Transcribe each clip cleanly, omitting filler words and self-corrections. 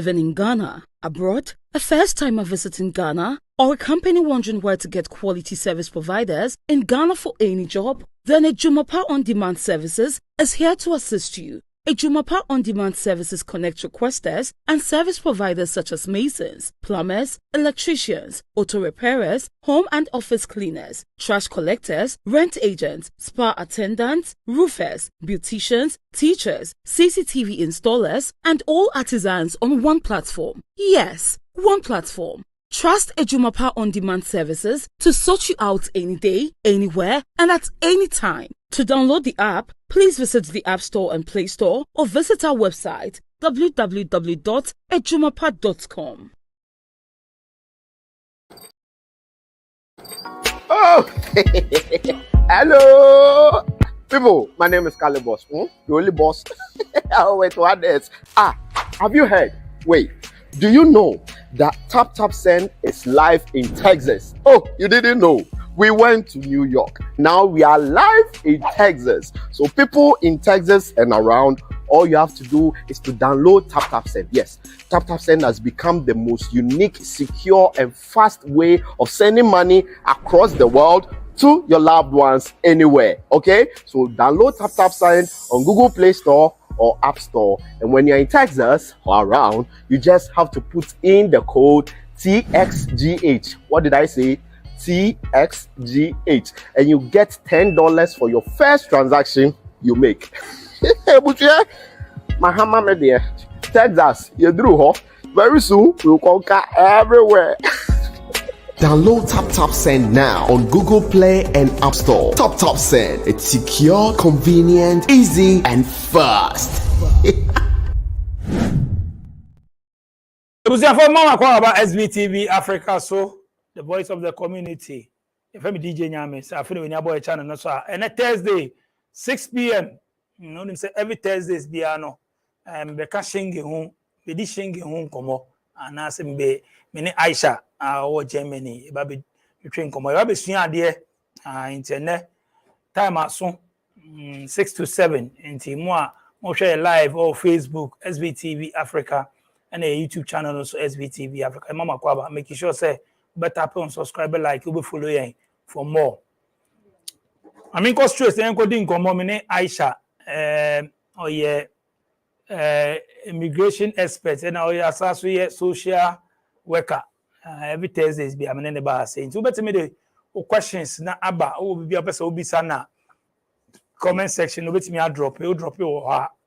living in Ghana, abroad, a first-timer visiting Ghana, or a company wondering where to get quality service providers in Ghana for any job? Then Ejumapa On Demand Services is here to assist you. Ejumapa On Demand Services connect requesters and service providers such as masons, plumbers, electricians, auto repairers, home and office cleaners, trash collectors, rent agents, spa attendants, roofers, beauticians, teachers, CCTV installers, and all artisans on one platform. Yes, one platform. Trust Ejumapa On Demand Services to sort you out any day, anywhere, and at any time. To download the app, please visit the App Store and Play Store or visit our website www.ejumapa.com. Oh, hello, people. My name is Calibos. The only boss. Oh, wait, what is? Have you heard? Wait, do you know that Tap Tap Send is live in Texas? Oh, you didn't know? We went to New York. Now we are live in Texas. So people in Texas and around, all you have to do is to download Tap Tap Send. Yes, Tap Tap Send has become the most unique, secure, and fast way of sending money across the world to your loved ones anywhere. Okay, so download Tap Tap Send on Google Play Store or App Store. And when you're in Texas or around, you just have to put in the code TXGH. What did I say? TXGH, and you get $10 for your first transaction you make. Mahama media, Texas, you drew very soon we'll conquer everywhere. Download Tap Tap Send now on Google Play and App Store. Tap Tap Send, it's secure, convenient, easy, and fast. It was for Mama call about SBTV Africa, so the voice of the community. If I'm DJ Nyame, so I feel when your boy channel, so and a Thursday, 6 p.m. You know, say every Thursday is piano. Beka shingi home, be di shingi home komo, and I say be many Aisha, or Germany, baby, you train komo. You have a swing there, internet time at soon 6 to 7, and more share live or Facebook, SBTV Africa, and a YouTube channel also SBTV Africa. Mama Kwaba, making sure say better tap on subscribe, like you will follow you for more. I mean, cause stress then coding come many Aisha, oh yeah, immigration expert, and oh yeah, social worker. Every Thursday is be I mean the bar saying so. Better me the questions na aba. Oh, be a person obi sana comment section. No better me a drop. You drop you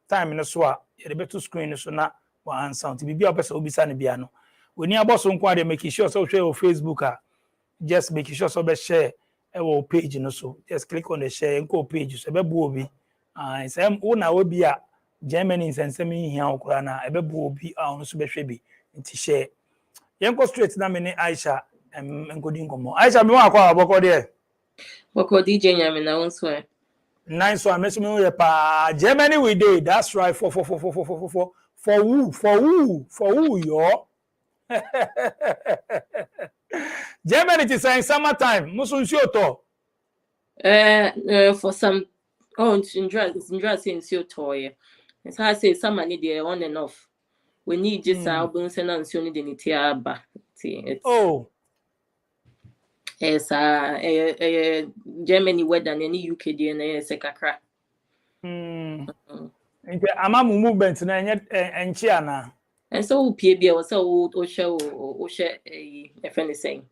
time in the soa. You better screen so na one sound. To be a person obi sana biano. When you about some quite making sure so share on Facebook, just making sure so be share our page, you know, so just click on the share and go page. So be bobi. Say una we be a Germany and send me here okura ebe bobi on so be share nti share. Yen go straight na me ni Aisha enkodi nkomo. Aisha me wa akwa aboko there. Boko DJ Nyame na won so. Nice one. Me so me pa Germany we dey. That's right. For who yo. Germany is saying summertime. Musun shoto. For some in drugs in your toy. It's how I say summer need the on and off. We need just albums and only the nitiaba. Oh. Yes, Germany weather and any UK DNA sekakra. Ama movement na and chiana. And so PB was so or share a friend is saying.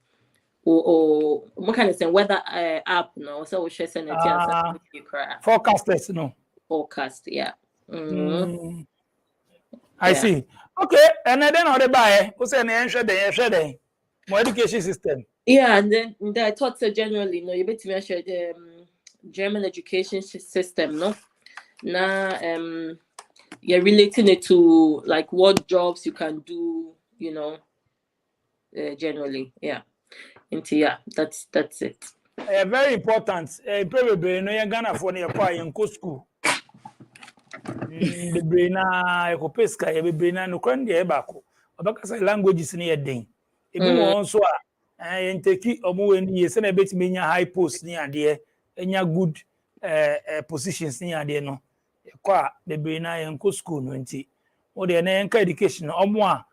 Or what kind of saying weather app no so we share send it forecasters no. Forecast, yeah. I see. Okay, and then other buy who say more education system. Yeah, and then I thought so generally, no, you better measure the German education system, no? Now, you're relating it to like what jobs you can do, you know, generally, yeah. Yeah, that's it. Very important. Probably no, you're gonna for your choir in school. The brain na ekopeska ye be na no kwan de ebako obakasa languages ni eden ebi mo nso a enteki omo weni ye se na betimi nya high post ni ade enya good positions ni ade no kwa the brain na yenko school no nti o de na yenka education omo a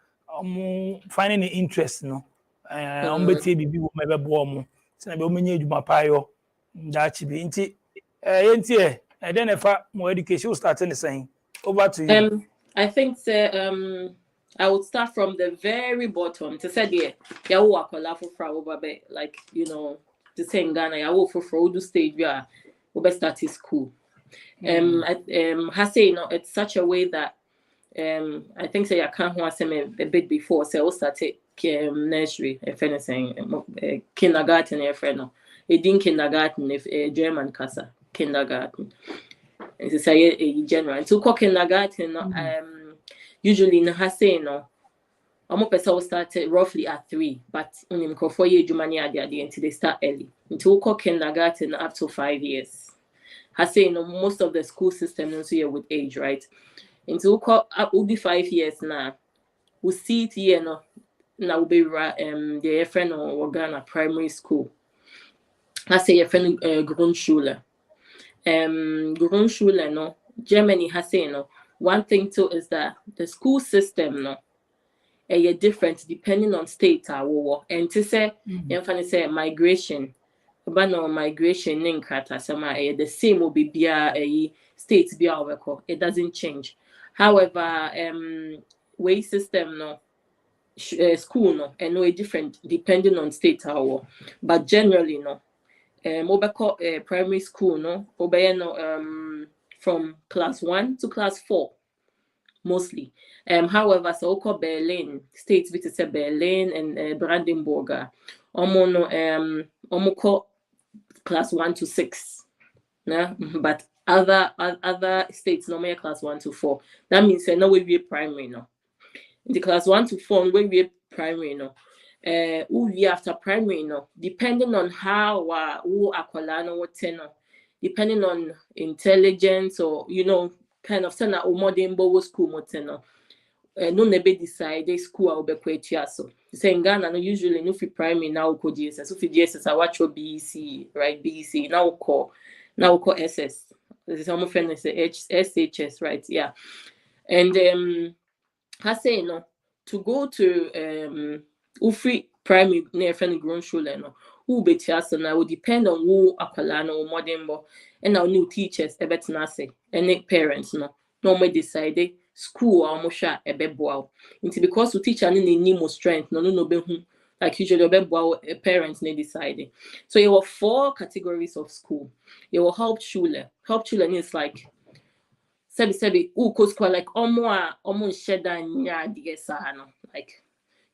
finding the interest no betie bibi wo mebe bo mo se na be o menye adwuma payo da chi bi nti yenti then efa more education starting the same. Over to you. I think I would start from the very bottom. To say there, ya wo akola for over like to say in Ghana, ya wo for do stage where we start school. Has say it's such a way that I think say I can't want say a bit before say we started nursery if anything kindergarten if no it didn't kindergarten if German casa kindergarten. It's say a general to cook kindergarten usually in Hase no almost person started roughly at 3 but only for 4 years jumani at the until they start early until cook kindergarten up to 5 years. Hase no most of the school system also here with age right until cook up will be 5 years now we see it here no now will be the friend or Ghana primary school. Hase your friend Grundschule. Grundschule no Germany has say no one thing too is that the school system no different depending on state and to say say migration but no migration in krata sama the same will be a state it doesn't change. However way system no school no and no different depending on state but generally no primary school no from class 1 to class 4 mostly. However, so called Berlin states which is Berlin and Brandenburg class 1 to 6 but other states no more class 1 to 4. That means no we be primary no in the class 1 to 4 we be primary no we after primary no depending on how who akwala what tenor depending on intelligence or kind of send a modern bow school moteno no nebe decide school will be quite so saying Ghana no usually no fi primary now ko GSS so fi GSS I watch your BEC right BEC now call SS this is almost friend say SHS right yeah and I say to go to free primary near friend Grundschule no who be so now will depend on who akwala no modern bo and our new teachers e betina say and parents no me decide school almost a beboa into because we teacher ni need more strength no be hu like usually beboa parents ne decide. So you have 4 categories of school. You will Hauptschule is like sebi uko school like omo sheda nya digesa no like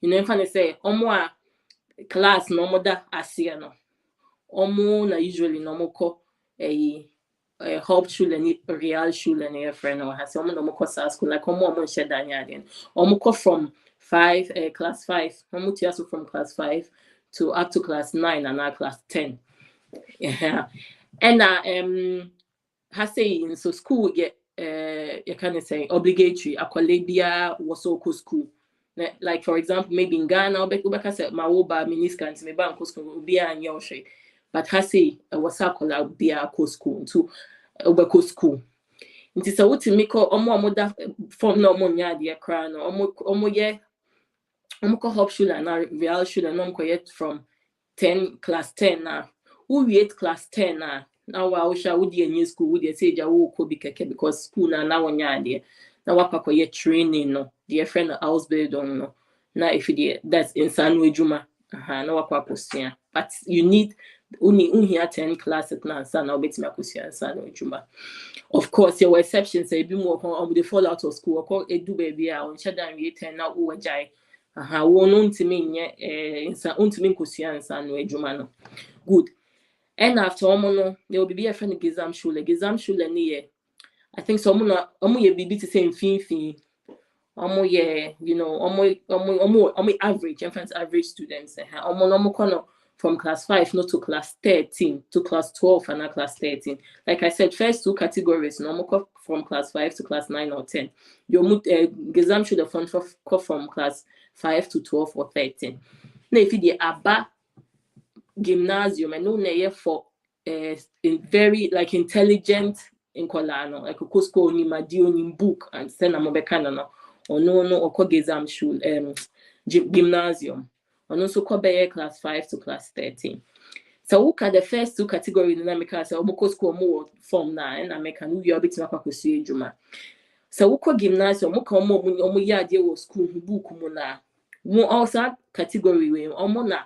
if I say omo class no moda asia no omo na usually no moko Hauptschule ni Realschule ni friend or has omo no moko school like omo sheda nya den omo from 5 class 5 omo tiaso from class 5 to up to class 9 and now class 10 yeah and has say in so school get you can say obligatory akwalebia was so school like for example maybe in Ghana obeka say mawoba miniscant me bank school be an yoshe but has say was akola bia ko school to obeko school nti so wotimi ko omo da form no omo nya de kra no omo ye omo ko Hauptschule na Realschule no ko yet from 10 class 10 na who read class 10 na now I wish I would be a new school would say Jawo Kobi Keke because school now one year now what ye training no dear friend house build on no now if you that's in Sanwe Juma no what but you need only here 10 classes now son I'll bet me Sanwe Juma. Of course your exceptions say be more on the fall out of school or call do baby on shadan we 10 now who jai won't to mean in Sanwe Sanwe Juma no good. And after omo there will be a friend Gesamtschule near. I think so omo ye bibi to say fin omo ye omo average average students omo kono from class 5 not to class 13 to class 12 and not class 13. Like I said, first 2 categories omo from class 5 to class 9 or 10. You Gesamtschule from class 5 to 12 or 13. Now if you aba gymnasium and no for very like intelligent in Kolano like school ni madio ni book and send am bekana no no oko exam school gymnasium ono so ko be class 5 to class 13. So look at the first two categories in America. So we school more form na and America no we obitima kwakosu ejuma. So we ko gymnasium we ko mo ya de wo school book mu na. Mo also category we omo na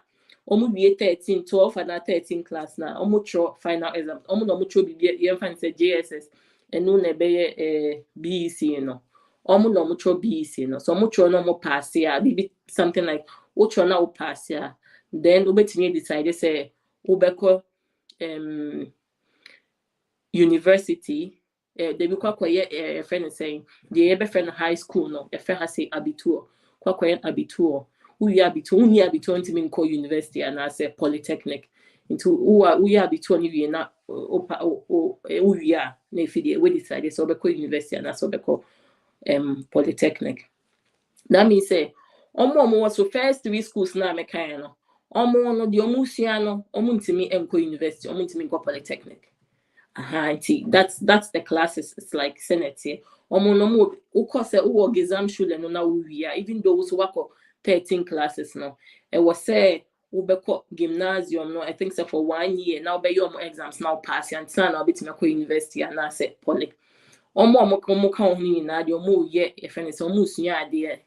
omo be 13 12 and 13 class na omo tro final exam omo no mo tro bi ye fan say JSS and no na be BEC no. Omo no mo tro BEC no. So mo tro no mo pass ya be something like wo tro na wo pass ya. Then obetimi decide say ubeko university they be kwakoye friend saying the ebe friend high school no e friend say abitur kwakoye abitur uyi abitur ntimi nko university and I say polytechnic into uyi abitur ni wie na uyi a na ifidi we decide so obeko university and so obeko polytechnic. That means say omo was so first 3 schools na mekan no omo no the omusua no omo ntimi enko university omo ntimi enko polytechnic. That's the classes. It's like senate here. Omo no mo ukose uwo exam shule no na uwia even though so wako 13 classes no. It was say ubeko gymnasium no I think so for 1 year now be your exams now pass and now betimi enko university and I say poly. Omo ka ohuni na de omo ye e friend say omo usua ade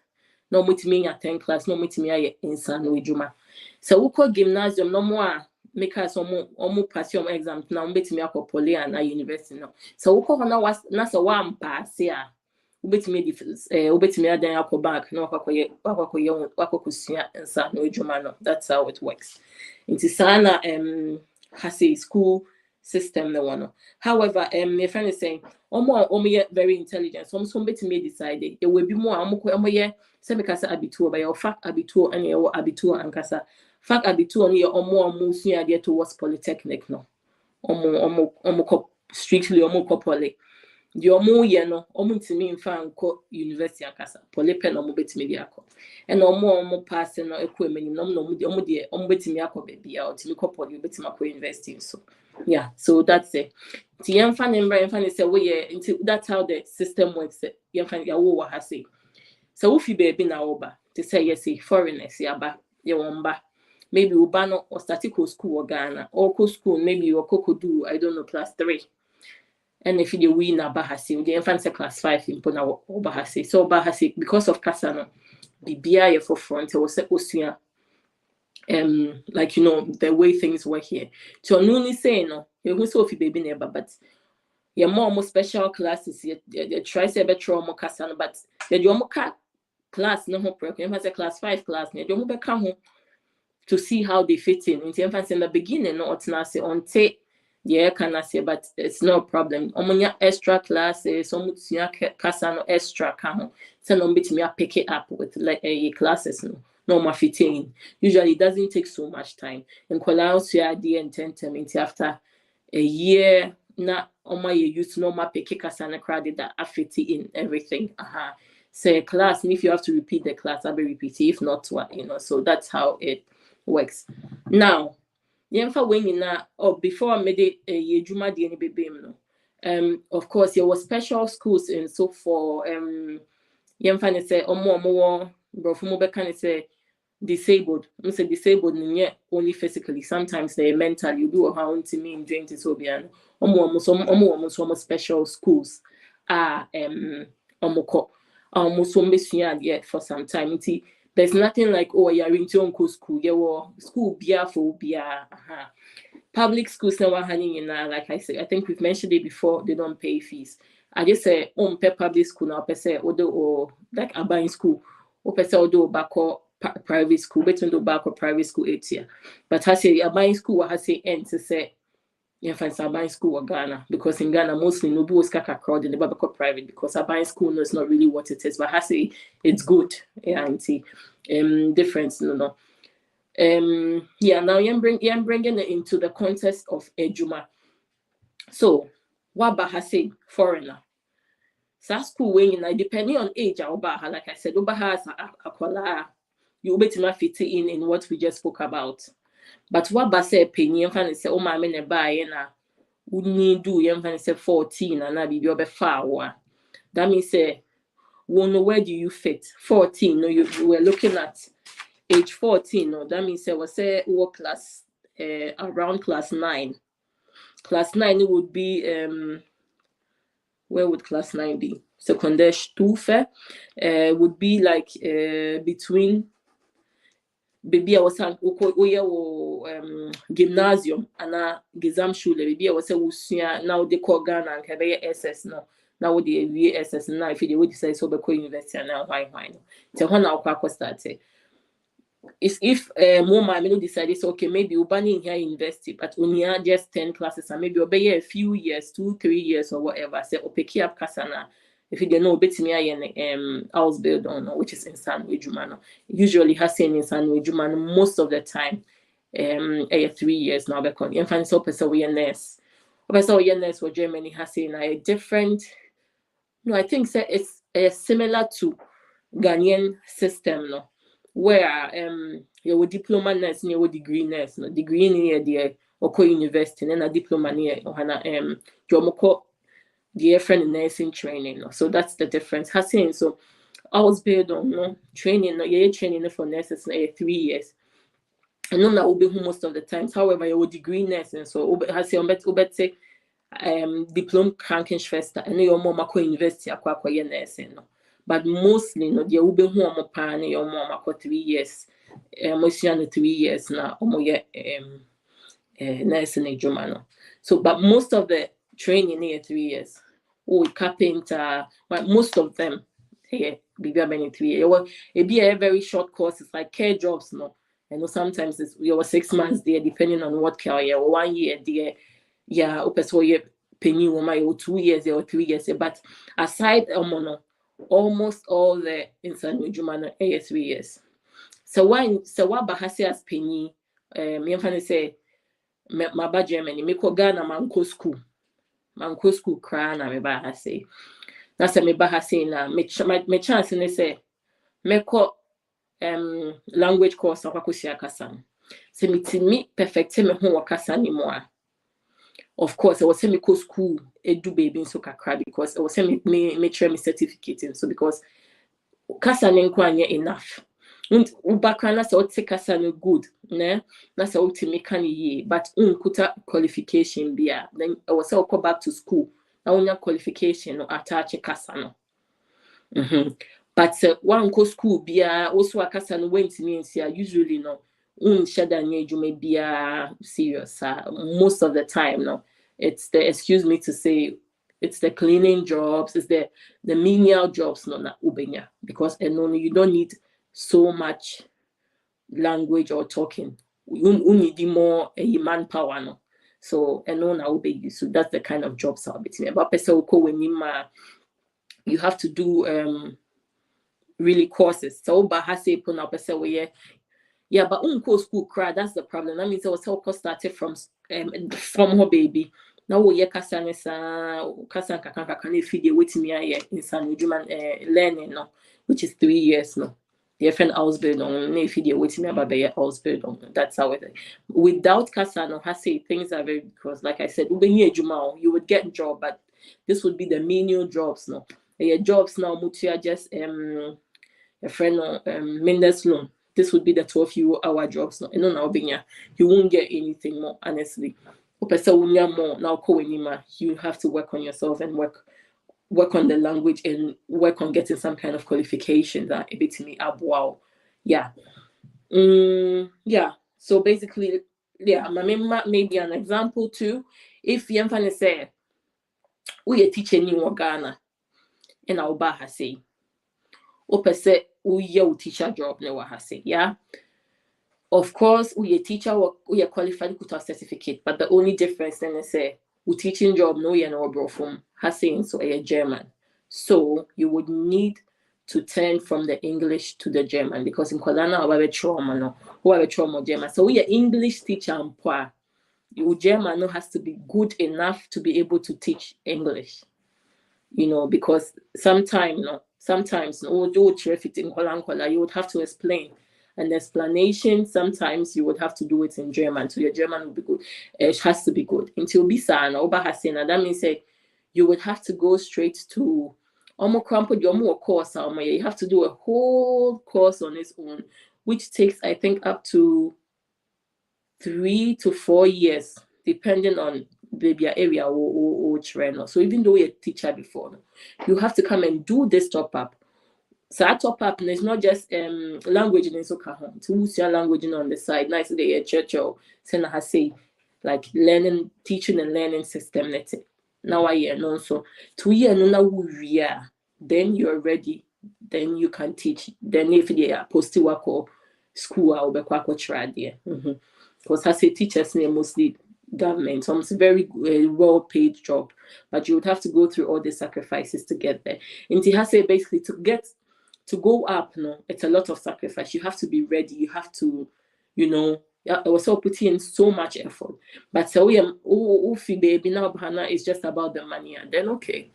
no mutimi nya 10 class no mutimi aye insa no ejuma. So we call gymnasium no more make us omo pass your exam na betimi akọ poly and university no. So we call na so one pass ya betimi betimi adan akọ back no akọkọ insa no ejuma no. That's how it works. Into sana has a school system no one. However, my friend is saying omo very intelligent. So betimi decide it will be more omo ye say because abitur by your fact abitur and your abitur and kasa fact abitur ni omo sua there towards polytechnic no omo strictly omo poly the omo ye no omo ntimi mfa nko university and kasa poly pen omo betimi dia akọ and omo pass no ekọ emanim no omo de omo betimi akọ bebia o timi ko poly betimi akọ university so yeah, so that's it. Say that's how the system works. So if you baby na oba to say yes, foreigners yaba yewomba. Maybe ubano or statical school or Ghana or school maybe you do I don't know class 3. And if you win na bahasi, the infant say class 5 in pona bahasi. So bahasi because of kasano bibia for front or se osia. Like the way things work here. So only say no, you go so if you baby neighbor, but you're more special classes. You try to be trauma kasano, but you class no program. You say class 5 class. You don't come home to see how they fit in. In the beginning, no, it's not say on take. Yeah, can I say, but it's no problem. Omonya extra classes, omunya kasano extra kamo. So no bit me pick it up with like classes no. No more fitting. Usually it doesn't take so much time. And Kolaos ya idea and 10 after a year na oma you use no more pick kasana credit that fit in everything. Say class, and if you have to repeat the class, I'll be repeating. If not, what so that's how it works. Now before I made it a juma di baby no. Of course there was special schools and so for yemfa say omo brofumo be can say disabled. I say disabled only physically. Sometimes they mentally you do how to me doing this obian. Omo special schools are almost for some time. There's nothing like you're into uncle school. School bia. Public schools now hanging like I said. I think we've mentioned it before. They don't pay fees. I just say pay public school now. Per se or like a buying school. Or per se or back private school. Between the back or private school 8 year. But I say a buying school I say end to say. Find a buying school or Ghana because in Ghana mostly no do skaka crowd in the Babako private because a buying school no is not really what it is, but I say it's good. Yeah, and see difference no. Now I'm bringing it into the context of ejuma. So what bahasi foreigner? So school when depending on age obaha like I said obaha as akwala you better fit in what we just spoke about. But what ba say penny fan say o ma me ne buy na we need do yem fan say 14 and na bibi obefa wa. That means say Well, no, where do you fit? 14. No, you were looking at age 14. No, that means I was say what class around class 9. Class 9 it would be where would class 9 be? Secondary Stufe would be like between baby I was gymnasium and Gesamtschule baby I was now they call Ghana and have SS no now the SS now if you decide so be university now why so when I start if more my no decided so okay maybe we'll ban in here university but only just 10 classes and maybe obey a few years 2-3 years or whatever say pick up kasana if you don't know bit me house build on which is in San Jumano usually has seen in San Jumano most of the time 3 years now because in fact so person we nurse for Germany has seen a different no I think say it's similar to Ghanaian system no where your diploma nurse and your degree nurse no degree near the Oko University and a diploma near Ohana Jomoko the friend in nursing training no? So that's the difference hasn't so I was built on no training no you're training for nurses 3 years and no that will be most of the times however your degree nursing so has say diploma Krankenschwester and your mama University akwa nursing no but mostly no the ube who am pan your mama 3 years most 3 years now nursing in Germany. So but most of the training here 3 years carpenter but most of them here be many 3 years well it be a very short course it's like care jobs no and sometimes it's you 6 months there depending on what care you 1 year there yeah so you penny woman 2 years or 3 years but aside almost all the inside Jumano 3 years. So when what bahasi as penny me fan say my ba Germany me ko Ghana manko school cry na me bahasi na say me bahasi na me chance ne say me ko language course akwakosi akasa say me perfect me ho wakasa ni mo a of course I was saying me go school do baby so kakra because I was saying me try me certificate so because kasa nenkwa enough and ubakana so take kasa no good ne na so ultimate can ye but kuta qualification bia then I was say go back to school na unya qualification no attach kasa no but one go school bia also kasa no went means usually no shada nye bia serious most of the time no it's the excuse me to say it's the cleaning jobs it's the menial jobs no na ubenya because you don't need so much language or talking you need more manpower no so na ubegi so that's the kind of jobs I'll be telling about person when you have to do really courses so bahase put up person where yeah, but school cry, that's the problem. That means I was started from her baby. Now we kasa kakan feed with me in San learning no, which is 3 years no. The friend Ausbildung on feed with me about Ausbildung. That's how it is. Without kasa no hase things are very because like I said, you would get job, but this would be the menial jobs no. Your jobs now mutia just a friend Mendes loan. This would be the 12-hour jobs. No, you won't get anything more, honestly. You have to work on yourself and work on the language and work on getting some kind of qualification that a bit to me wow. Yeah. Yeah. So basically, yeah, maybe an example too. If you say we are teaching you Ghana and our baha say say we teacher job ne wahase yeah of course we a teacher we are qualified with our certificate but the only difference then is say we teaching job no you know bro from hasing so a German so you would need to turn from the English to the German because in Kolana we have trauma no we have trauma German so we are English teacher and your German no has to be good enough to be able to teach English because sometimes you would have to explain an explanation. Sometimes you would have to do it in German, so your German will be good. It has to be good. Until bisa na oba hasena, that means you would have to go straight to Omo crampo the omo course you have to do a whole course on its own, which takes I think up to 3 to 4 years, depending on maybe area or trainer. So even though you're a teacher before, you have to come and do this top up. So that top up is not just language in home to use your language on the side. Nice day church or send say like learning, teaching and learning system. Now I know so 2 years no then you're ready. Then you can teach. Then if they are post work or school or be try there. Because I say teachers are mostly government, so it's a very well-paid job, but you would have to go through all the sacrifices to get there. And he has say basically to go up, it's a lot of sacrifice. You have to be ready. You have to, I was all putting in so much effort. But so baby now it's just about the money, and then okay,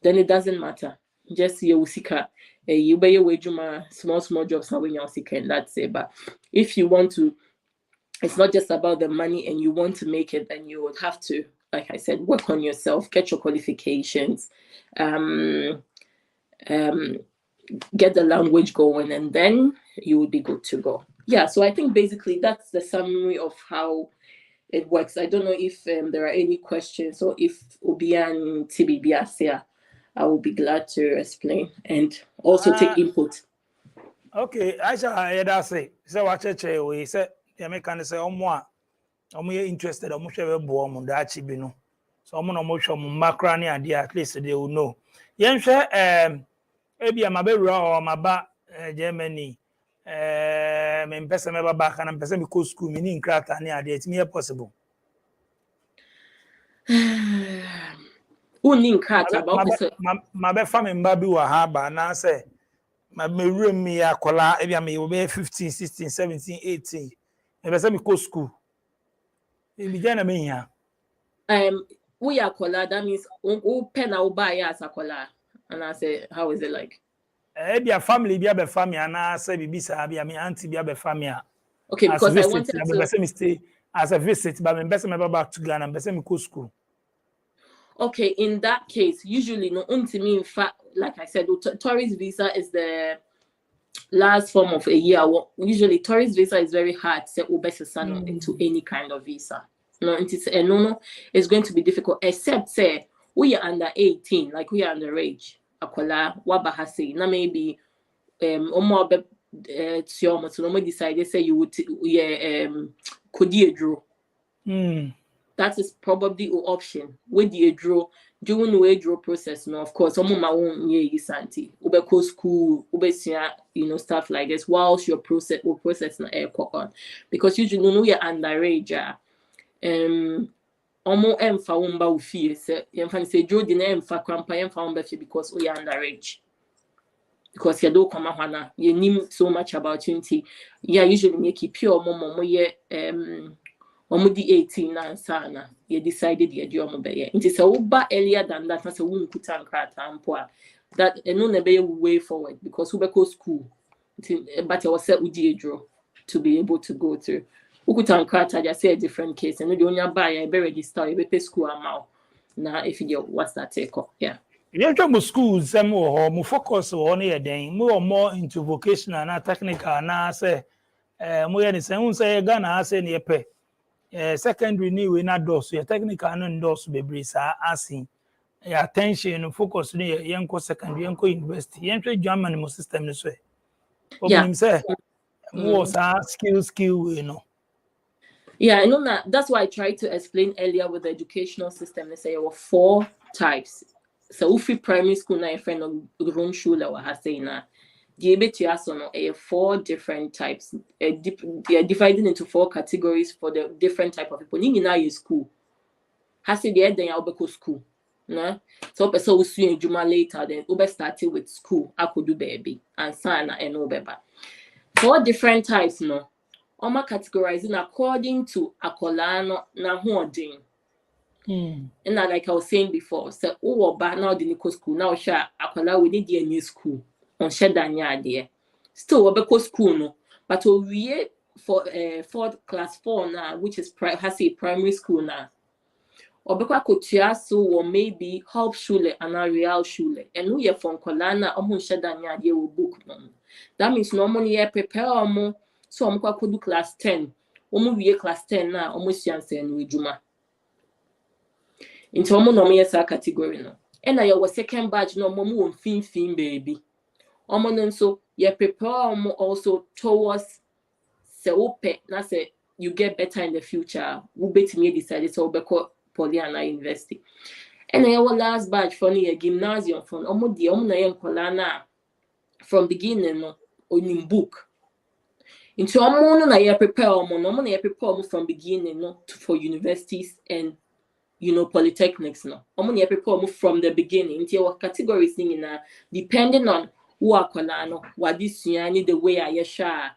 then it doesn't matter. Just you buy your wage small jobs now when you're sick, and that's it. But if you want to, it's not just about the money and you want to make it, then you would have to, like I said, work on yourself, get your qualifications, get the language going, and then you would be good to go. Yeah, so I think basically that's the summary of how it works. I don't know if there are any questions, or if Obian Tibi I will be glad to explain and also take input. Okay, I say, so what we said, the American say, I'm interested, I'm sure we're that no. So I'm not sure macrani idea, at least they will know. Yen share maybe I'm a bit raw or my back Germany. I'm person ever back and I'm person because school meaning craft and yeah, it's me possible. Unin craft about my family baby were harbor now say my room me a kola maybe I may 15, 16, 17, 18. I'm person because school. In beginning me here. We are kola, that means pen I'll buy as a kola. And I say, how is it like? Be a family, be a family, and I say, be a me auntie, be a family. Okay, because I wanted to stay as a visit, but I'm best back to Ghana, best school. Okay, in that case, usually no to me, in fact, like I said, tourist visa is the last form of a year. Usually tourist visa is very hard to into any kind of visa. It's going to be difficult, except say we are under 18, like we are underage. Akola wabahase na maybe decided say you would draw. That is probably an option with the draw during the draw process. No, of course, my own santi ube school ube stuff like this whilst your process na air on, because usually we are underage. Omo emfa wumba ufie se yemfa say Jody na emfa kwampa yemfa wumba fie because we are underage, because you don't come hwana you need so much about 20. Yeah, usually make it pure momo ye omo di 18 na sana you decided you do omo be it is a uba earlier than that, na say won kuta nkrata ampo that no na be way forward because we go school but I was set with the draw to be able to go through. Ukutankrata just say a different case, and you only buy a be register, you pay school amount. Now, if you what's that take up? Yeah. You know, schools some more focus on here then more into vocational and technical. Now say, more the same say Ghana say near pay. Secondary new we not do so technical and endorse be asking attention focus near young secondary young university. You German system this way. Yeah. Say more skill, you know. Yeah, I know that. That's why I tried to explain earlier with the educational system. They say there were 4 types. So, if you primary school, now your friend of Grundschule or has say na, the 4 different types. They are divided into 4 categories for the different type of people. Nini na your school. Has say the then you school. No, so we see in Juma later. Then we started with school. I could do baby and sana and obeba. 4 different types, no. Oma categorizing according to akolano na hooding. And like I was saying before, so now the Nico school now share akola we need the new school on shedanya there. Still we school no, but we for class 4 now, which is has a primary school now. obekwa kotua so or maybe Hauptschule and a Realschule. And we are from Kolana, shedanya ye will book. That means no money prepare omo so omkwa kodu class 10. Omo wie class 10 na omo sianse no ejuma. Into omo no me yesa category no. And I was second batch no omo won fin baby. Omo no so ye prepare omo also towards se ope na se you get better in the future. We betimi decide so obeko Polyana University. And I was last batch for a gymnasium from omo di omo na yen kolana from beginning no onim book. Into omo no na ye prepare omo no na ye prepare omo from beginning no for universities and polytechnics no. Omo na ye prepare omo from the beginning. Into your categories in depending on who are kolano, what this you the way I share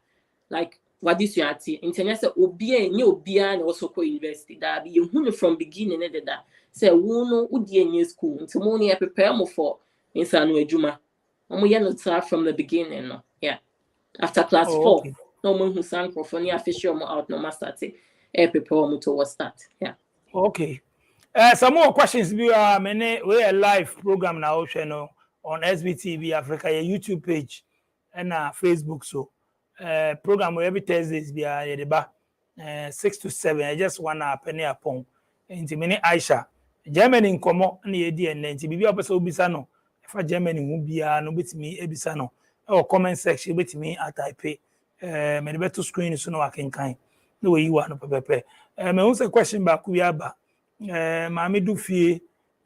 like what this you ati international obia nye obia na also ko university that be you from beginning that say wo no udi any school nti mo na prepare mo for insanu adwuma omo ye no start from the beginning no yeah after class 4 okay. no mo hu san crofo ni official mo out no ma start prepare mo to start yeah Okay. Some more questions we are many we a live program now channel on SBTV Africa YouTube page and Facebook so program every Thursdays be the ba 6 to 7 I just wanna penny upon into many Aisha Germany nkomo na ye di en nti bibia opese obisa no fa Germany hu bia no betimi ebisa no or comment section betimi atype me the better screen so no akenkan no we you want no pepe me hu say question back we aba maame du fie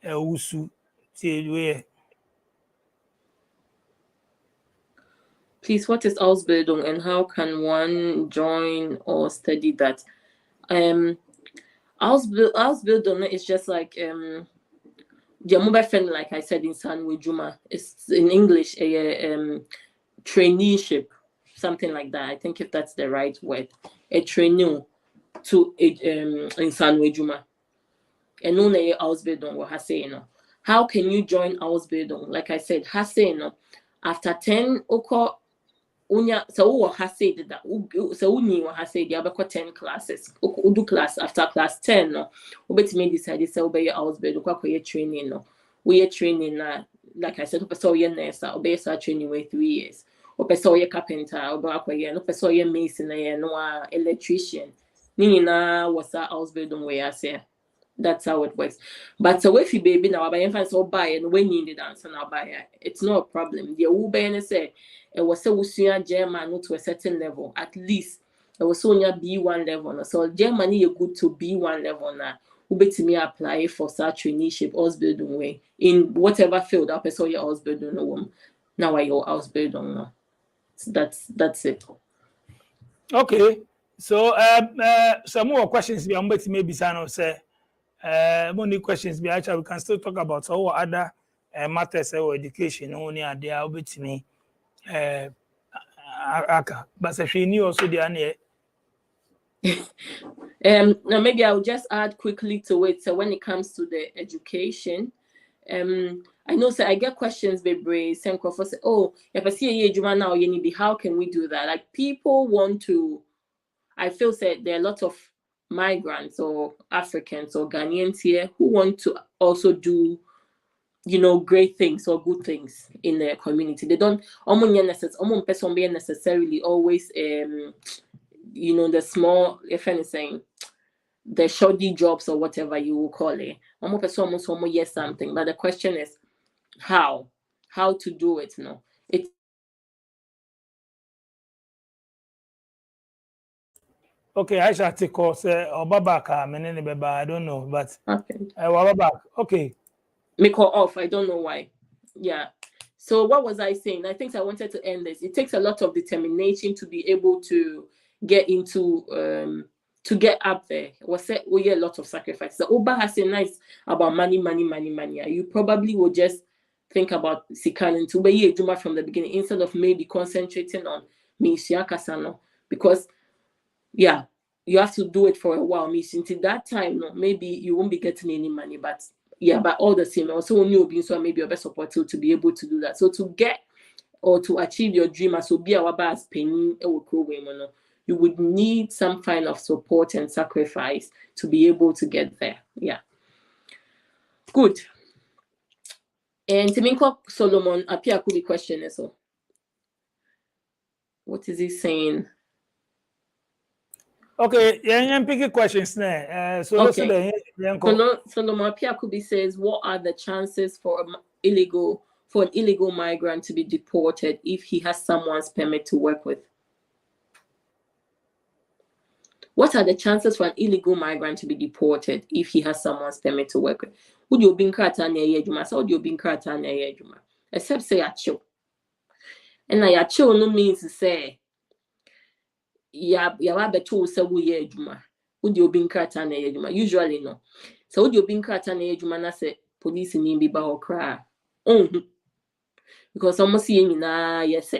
wusu tie we. please what is Ausbildung and how can one join or study that Ausbildung is just like the mobile friend, like I said in Sanwe Juma, it's in English a traineeship, something like that. I think if that's the right word, a trainee to in Sanwe Juma. And no na Ausbildung or Haseno. How can you join Ausbildung? Like I said, Haseno after 10 oko unya so hase did that so uni hase the abeko 10 classes do class after class 10 no obetime decide say obey Ausbildung kwa training no we training na like I said opeso ye nurse obey sa training way 3 years opeso ye carpenter obey no opeso ye mason na no electrician ni na was Ausbildung way ase. That's how it works. But so if you baby now buy infants or buy and when you need answer now buy it's not a problem. The Uber and say it was so German to a certain level, at least it was so near B1 level. So Germany you good to B1 level now. Ube to me apply for such traineeship Ausbildung way in whatever field up so your Ausbildung now your Ausbildung now. So that's it. Okay. So some more questions we am maybe Sano say many questions be actually we can still talk about so other matters or education only are there with me but she knew also the now maybe I'll just add quickly to it. So when it comes to the education, I know I get questions baby say oh if I see a now you need how can we do that? Like people want to I feel there are a lot of migrants or Africans or Ghanaians here who want to also do great things or good things in their community. They don't necessarily always the small if anything the shoddy jobs or whatever you will call it. Almost yes something, but the question is how to do it. It's okay. I shall take course Obabaka beba I don't know but okay. Obabaka okay. Make her off. I don't know why. Yeah. So what was I saying? I think I wanted to end this. It takes a lot of determination to be able to get into to get up there. We a lot of sacrifice. So Oba has a nice about money. You probably will just think about Sikan to be Juma from the beginning instead of maybe concentrating on Kasano because yeah, you have to do it for a while. Until that time, maybe you won't be getting any money, but yeah, but all the same, also new being so maybe your best supporter to be able to do that. So to get or to achieve your dream as be our best penny, you would need some kind of support and sacrifice to be able to get there. Yeah. Good. And Timinko Solomon appear could be question so. What is he saying? Okay, yeah, picky questions now. So Okay. Solomon Piakubi says, what are the chances for an illegal migrant to be deported if he has someone's permit to work with? What are the chances for an illegal migrant to be deported if he has someone's permit to work with? Would you be in except say a chill. And a chill no means to say ya beto say we ye juma. Would you be in krata na juma? Usually no. So would you be in krata na juma na say police ni bi ba ho kra. Because almost see na yes.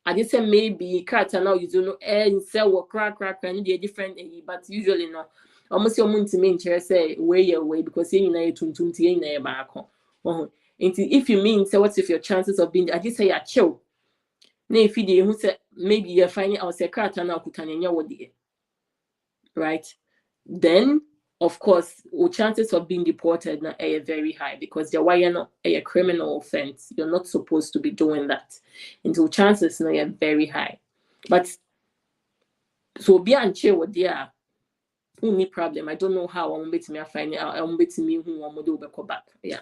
I just say maybe krata now you don't know and say what crack and they different but usually no. Almost your month to me say way away because you na tuntum tie na back. If you mean say what's if your chances of being I just say a chill. Na if you who say maybe you're finding out say krata na kutanya wodi. Right? Then of course, your chances of being deported are very high because you're not a criminal offense. You're not supposed to be doing that. And so chances are very high. But so be unsure what they are. Only problem. I don't know how I'm going to find out. I'm going to me who I'm going to go back. Yeah.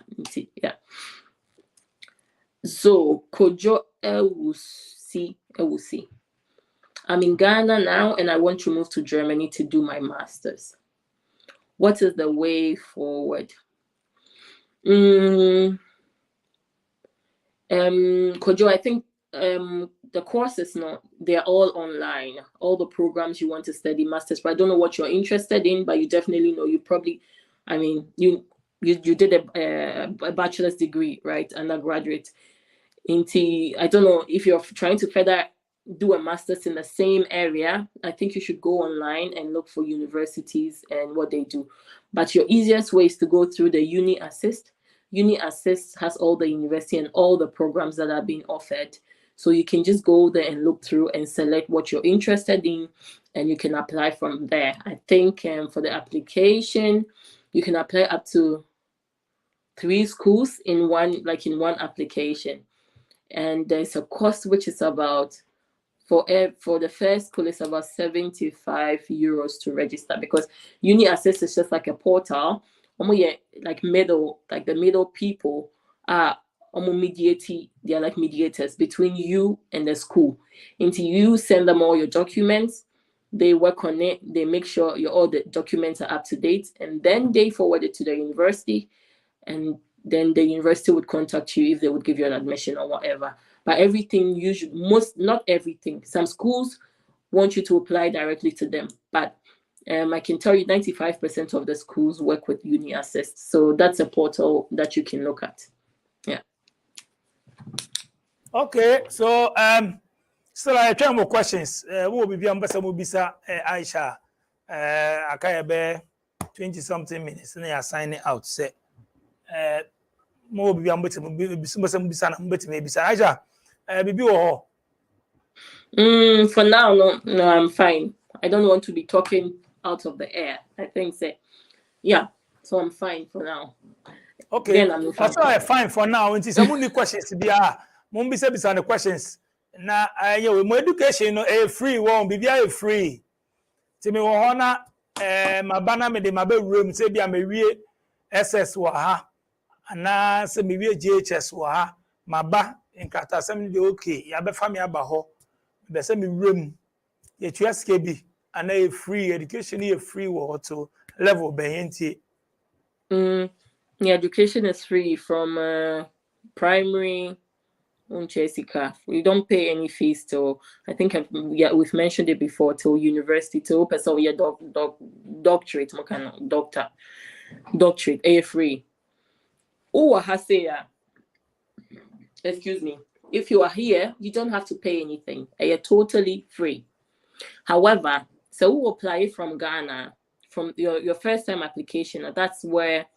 So Kojo Ewusi. I'm in Ghana now and I want to move to Germany to do my master's. What is the way forward? Kojo, I think the courses they're all online. All the programs you want to study masters, but I don't know what you're interested in, but you definitely know you probably, I mean, you did a bachelor's degree, right? Undergraduate. I don't know if you're trying to further do a master's in the same area. I think you should go online and look for universities and what they do. But your easiest way is to go through the Uni Assist. Uni Assist has all the university and all the programs that are being offered. So you can just go there and look through and select what you're interested in and you can apply from there. I think for the application, you can apply up to 3 schools in one application. And there's a cost which is about for the first school is about €75 to register because Uni Access is just like a portal. The middle people are they're like mediators between you and the school. Until you send them all your documents, they work on it, they make sure all the documents are up to date, and then they forward it to the university, and then the university would contact you if they would give you an admission or whatever. But everything, not everything. Some schools want you to apply directly to them, but I can tell you 95% of the schools work with Uni Assist. So that's a portal that you can look at. Yeah. Okay, so still I try more questions. We will be Bisa Aisha. Akayabe 20-something minutes, and they are signing out. Say, more be Bisa Aisha. For now, no, I'm fine. I don't want to be talking out of the air. I think yeah. So I'm fine for now. Okay. That's why I'm fine for now. Until some questions to be Bisa the questions. Now, my education free won't be free. To me, my banner me de my room say be a SS wa na say me GHS wa my ba in kata some de okay ya be fa me aba ho be say me room ye SKB and a free education is free wa to level be ntie. The education is free from primary. We don't pay any fees till, I think we've mentioned it before, till university, till person your doctorate, doctorate, a free. Excuse me. If you are here, you don't have to pay anything. You're totally free. However, so we'll apply from Ghana, from your first time application, that's where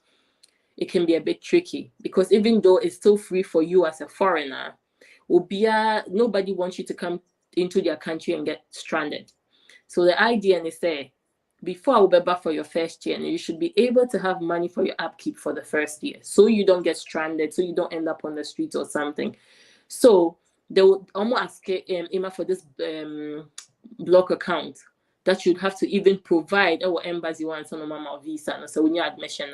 it can be a bit tricky, because even though it's still free for you as a foreigner, nobody wants you to come into their country and get stranded. So the idea is there, before I will be back for your first year, and you should be able to have money for your upkeep for the first year, so you don't get stranded, so you don't end up on the streets or something. So they would almost ask Emma for this block account that you'd have to even provide our embassy once on a mama visa. And so when you admission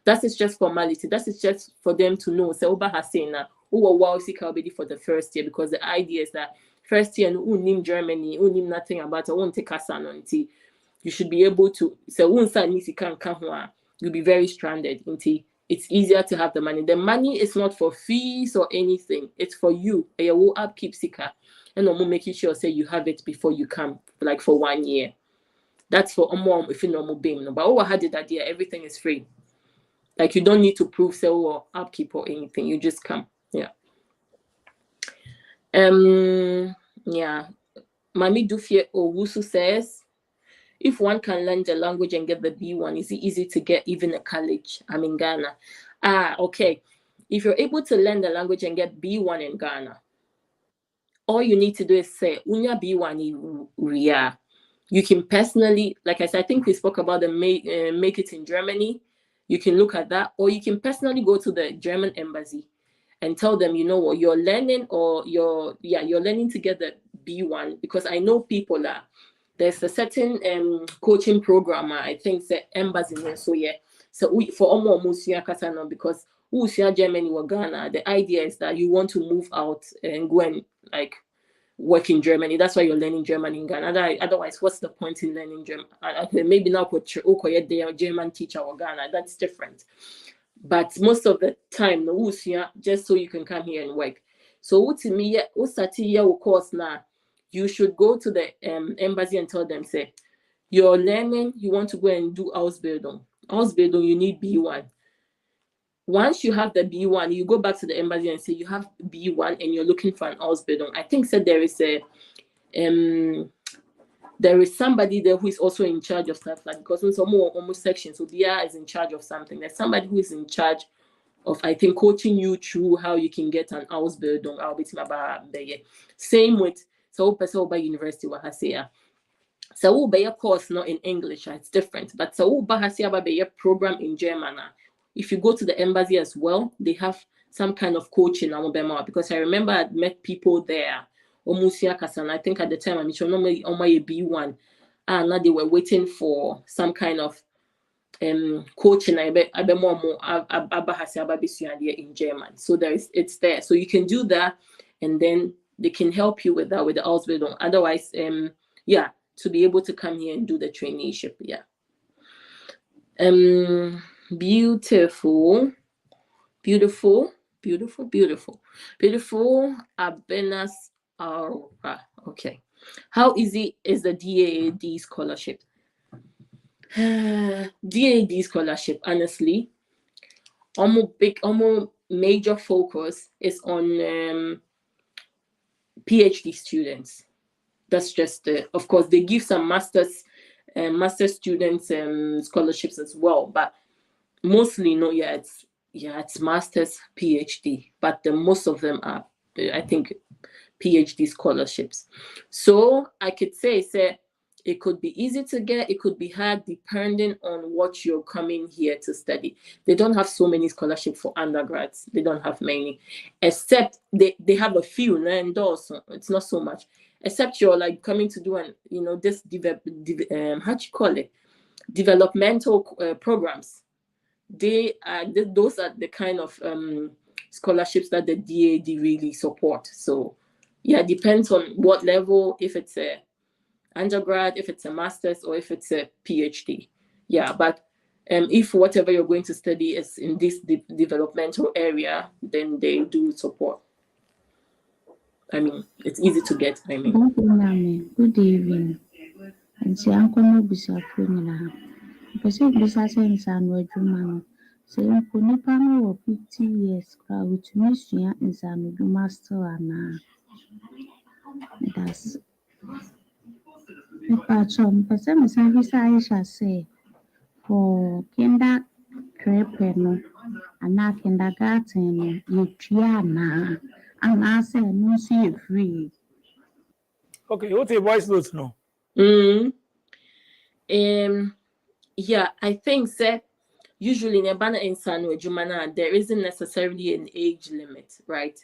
that is just formality. That is just for them to know. So Oba has saying that wow for the first year, because the idea is that first year who name Germany, who name nothing about it, won't take us on. You should be able to, so once you'll be very stranded. It's easier to have the money. The money is not for fees or anything. It's for you. You will upkeep seeker, and I'm making sure say you have it before you come, like for 1 year. That's for if you normal beam. But I had it that year, everything is free. Like you don't need to prove sell or upkeep or anything. You just come. Yeah. Yeah. Mami Dufie Owusu says, if one can learn the language and get the B1, is it easy to get even a college? I'm in Ghana. Okay. If you're able to learn the language and get B1 in Ghana, all you need to do is say, Unya B1 Ria. You can personally, like I said, I think we spoke about the make it in Germany. You can look at that, or you can personally go to the German embassy and tell them, you know what, you're learning, or you're learning to get the B1, because I know people that there's a certain coaching program, I think the embassy, so yeah. So for almost because Germany or Ghana, the idea is that you want to move out and go and like work in Germany. That's why you're learning German in Ghana. Otherwise, what's the point in learning German? Maybe now they are German teacher or Ghana. That's different. But most of the time, just so you can come here and work. So to me, course now, you should go to the embassy and tell them, say, you're learning, you want to go and do Ausbildung. Ausbildung, you need B1. Once you have the B1, you go back to the embassy and say you have B1 and you're looking for an Ausbildung. I think said there is somebody there who is also in charge of stuff, like because it's almost section, so BR is in charge of something. There's somebody who is in charge of, I think, coaching you through how you can get an Ausbildung. Same with by University Wahasea. So be a course not in English, it's different. But so be a program in German. If you go to the embassy as well, they have some kind of coaching, because I remember I'd met people there. I think at the time I'm normally on my B1, and now they were waiting for some kind of coaching. I bet more in German. So it's there. So you can do that, and then they can help you with that with the Ausbildung. Otherwise, to be able to come here and do the traineeship. Yeah. Beautiful. Abenas Aura. Okay. How easy is the DAAD scholarship? DAAD scholarship, honestly, almost major focus is on PhD students. That's just of course they give some master students scholarships as well, but mostly it's masters, PhD, but most of them are, I think, PhD scholarships. So I could say it could be easy to get, it could be hard depending on what you're coming here to study. They don't have so many scholarships for undergrads. They don't have many, except they have a few, and also it's not so much. Except you're like coming to do this developmental programs. Those are the kind of scholarships that the DAAD really support. So yeah, it depends on what level, if it's a undergrad, if it's a master's, or if it's a PhD. Yeah, but if whatever you're going to study is in this developmental area, then they do support. I mean, it's easy to get. I mean. Good evening. And see, I'm going to be suffering. Because if this has any sound word, so I'm going to 50 years, which means you are master and that's but some person I shall say for kinder prepper and not kindergarten, you triana, and I say, no, see free. Okay, what's your voice notes now? Yeah, I think that usually in a banner in Jumana, there isn't necessarily an age limit, right?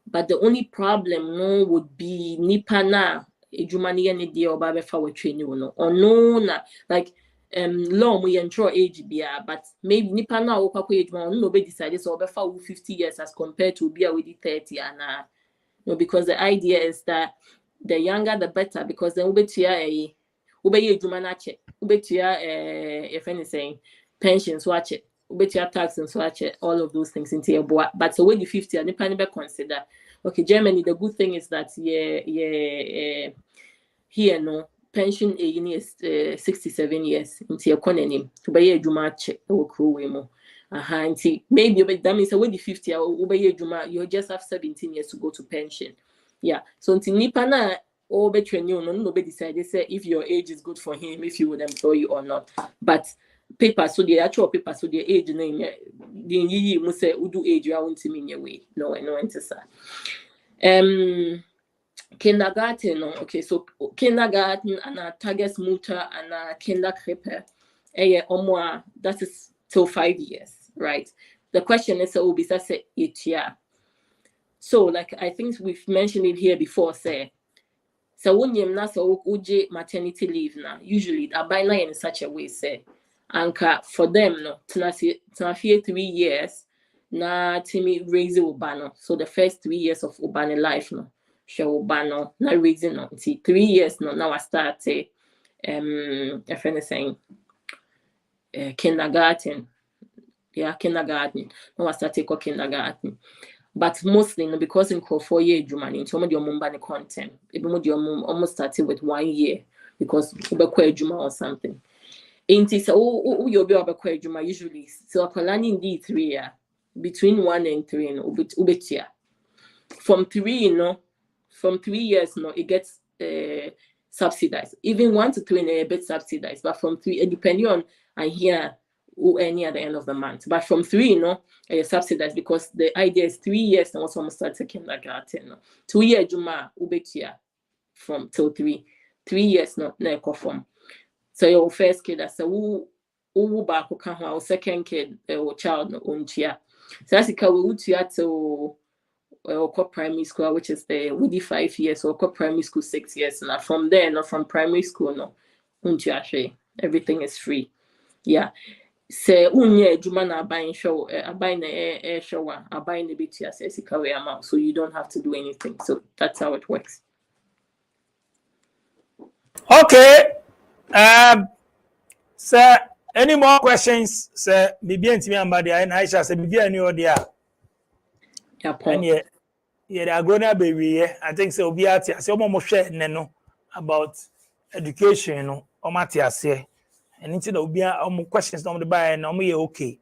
But the only problem no would be nipana ejumani any dia or babe for training no or no na like law we ensure age bia but maybe nipana or kwako age no be decided so be for 50 years as compared to be with 30 and no, because the idea is that the younger the better because then ubetia ubeye ejumana che ubetia if anything pensions watch it ubetia tax and watch it all of those things into your boy but so when you 50 and you can consider okay Germany the good thing is that here no pension age is 67 years into your economy ubeye ejuma che okruwe mo maybe that means when you 50 ubeye ejuma you just have 17 years to go to pension. Yeah, so until nipa na or between you no be decide say if your age is good for him if he would employ you or not. But paper so the actual paper so the age no the mu say udu age you want to mean your way no enter sir. Kindergarten no okay so kindergarten and target mutter and kinderkrippe that is till 5 years, right? The question is so be say 8 year. So, like I think we've mentioned it here before, say, so when you na so uji maternity leave na usually abina in such a way, say, anka for them no tnafi 3 years na timi raise ubano. So the first 3 years of ubani life no show ubano na raising no 3 years no now I start if anything kindergarten. Yeah, kindergarten. Now I start take kindergarten. But mostly no, because in 4 year Jumani, so much your mumba content. Even with your mum almost started with 1 year because ubekwe Juma or something. Inti so you'll be ubekwe Juma usually. So a planning indeed 3 year between 1 and 3 no ubetia. From 3 from 3 years no it gets subsidized. Even 1 to 3 a bit subsidized, but from 3 depending on I hear any at the end of the month. But from 3, subsidized because the idea is 3 years and also almost start kindergarten. 2 year Juma ubetia from till 3. 3 years no form. So your first kid that's who back or second kid or child no unchia. So that's we utia to primary school, which is the woody 5 years or primary school 6 years. Now from there, no from primary school no unchia everything is free. Yeah. Say unye juma na buying show buying a shower buying a bit amount so you don't have to do anything. So that's how it works. Okay. Sir, any more questions? Sir, Bibi and Timmy and Badi and Aisha say Bibi and you there. And yeah, they are grown up baby. I think so be at say omo share neno about education no omatia say. And into the obi questions no the buy and omo okay.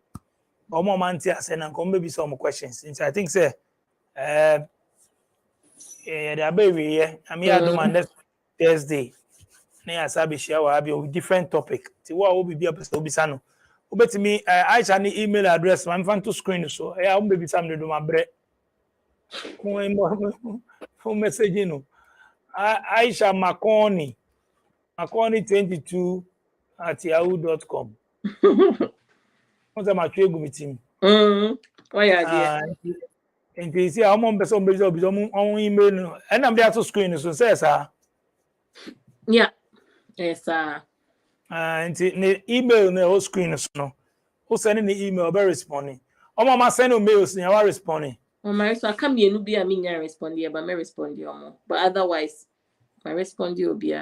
Omo mantia say na come maybe some questions. I think say yeah, they are baby. I mean I do my next Thursday. Na asabi share will have a different topic. Ti wa obi be episode obi sano. Obetimi Aisha ni email address man fan to screen so yeah omo be sam do my bre. For message no. Aisha Makoni22@yahoo.com. What's my trade meeting? Why are and you see how many person be on email and I'm there to screen so says yeah. Yes, and the email no screen no. Who sending the email be responding. Mama send mails and you responding. So I come here no be a me respond here, but me respond here. But otherwise, my respond you be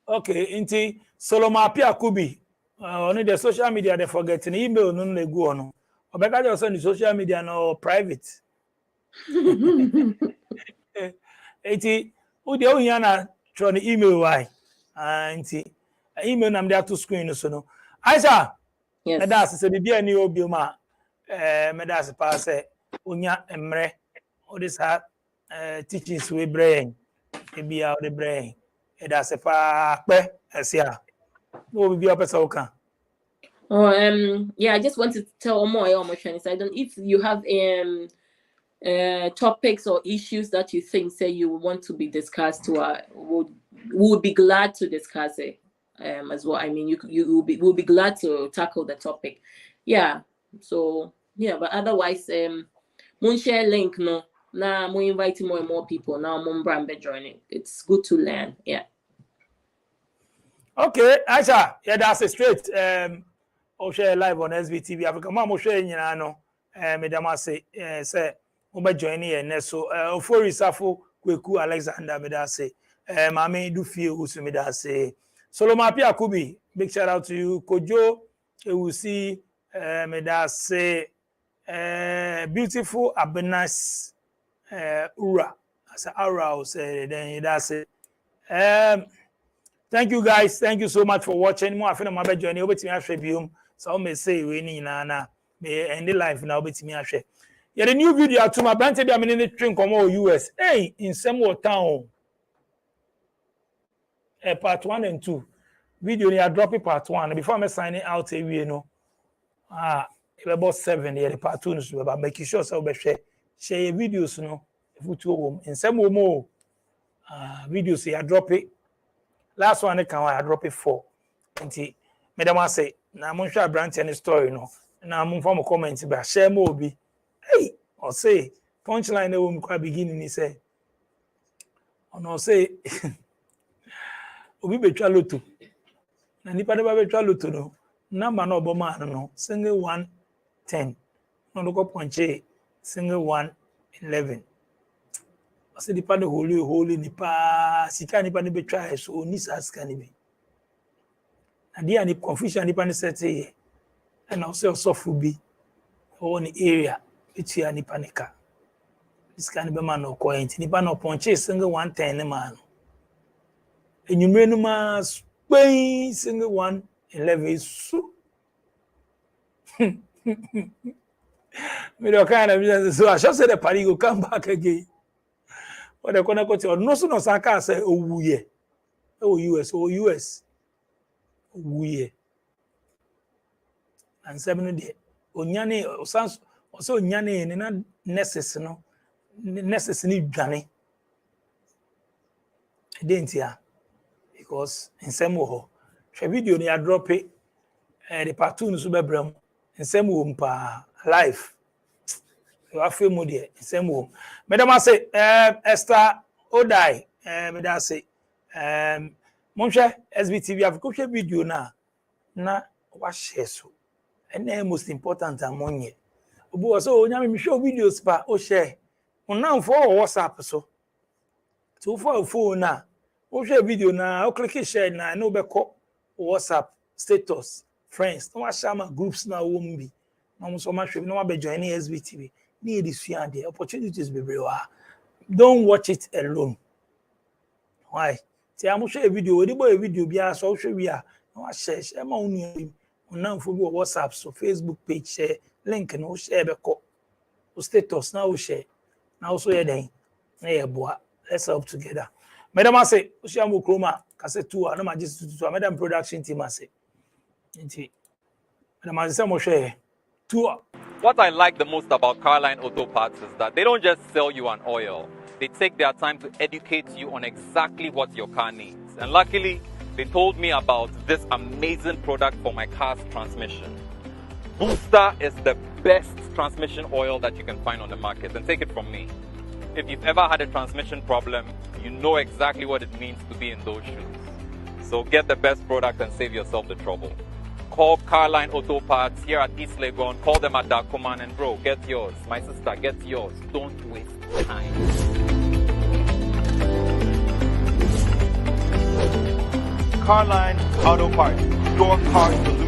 okay. Inti Solomon Apia Kubi on the social media they forget an email no they go on. Obeka just on the social media no private. Inti who the only na try the email why? Inti email nam there to screen so no. Aisha. Yes. That's say bibi ani obi ma me that's pass onya emre all this teachings we brain e be out the brain e that's pa pe esia no be person can. Yeah, I just wanted to tell more friends. I don't if you have topics or issues that you think say you want to be discussed would be glad to discuss it as well. I mean, you will be glad to tackle the topic. Yeah. So yeah, but otherwise, mun share link no. Now I'm inviting more and more people. Now I'm brand joining. It's good to learn. Yeah. Okay, Aisha, yeah, that's a straight. I'll share live on SVTV Africa. Mama share you know. Madam say say we join here. So for Isafo Kweku Alexander me say. Mami do feel who me say. Solomon Pia Kubi, big shout out to you. Kojo, you will see me say beautiful Abenas Ura. I say Ura will say then that's it. Thank you guys. Thank you so much for watching. More after my journey over to me after video. So I may say we need na may end the life now over to me after. Yeah, the new video to my brand today. I'm in the train come over US. Hey, in some town. Part 1 and 2. Video I drop it part 1 before I signing out you know. About 7 here. Part 2 is about making sure so we share videos no. If we two in some more videos I drop it. Last one I drop it 4. And madam say na mo share brand any story no. Na mo form comment ba share more be. Hey, or say punchline we mo beginning he say. Or say obi betwa loto na nipa de ba betwa loto no number no oboma no single 110 no go punche single 111 ase nipa de holy nipa sika nipa de betwa so oni saska ni bi na dia ni confusion nipa ne set here and also suffer bi on area etia nipa ne ka this can be man no coin nipa no punche single 110 ne man and you may no mas pay single 111 so me do kind of business so I shall say the party go come back again. What they gonna go to no so no saka say owuye US owuye and 7 day onyane osanso also onyane ne na necessary dwane identia because in some way video ni drop it the cartoon so be bram in some way pa live you have feel there in some way madam say Esther Odai madam say monhwe SBTV Africa share video na wa share so and the most important among ye obo so onyame me show videos pa o share on for WhatsApp so for phone na o share video na o click share na no be call WhatsApp status friends no share my groups na wo mbi no so ma hwe no be join SBTV need this fear there opportunities be everywhere. Don't watch it alone. Why say am share video we dey video bia so hwe wi a no share ma unu on for WhatsApp so Facebook page share link no share be call o status na o share now so yeah then let's help together. Madam I say Oshiamu Kroma kase 2 na majist 2 madam production team say madam I say mo share 2. What I like the most about Carline Auto Parts is that they don't just sell you an oil. They take their time to educate you on exactly what your car needs. And luckily, they told me about this amazing product for my car's transmission. Booster is the best transmission oil that you can find on the market, and take it from me. If you've ever had a transmission problem, you know exactly what it means to be in those shoes. So get the best product and save yourself the trouble. Call Carline Auto Parts here at East Legon. Call them at Dacoman and bro, get yours. My sister, get yours. Don't waste time. Carline Auto Parts, your car solution.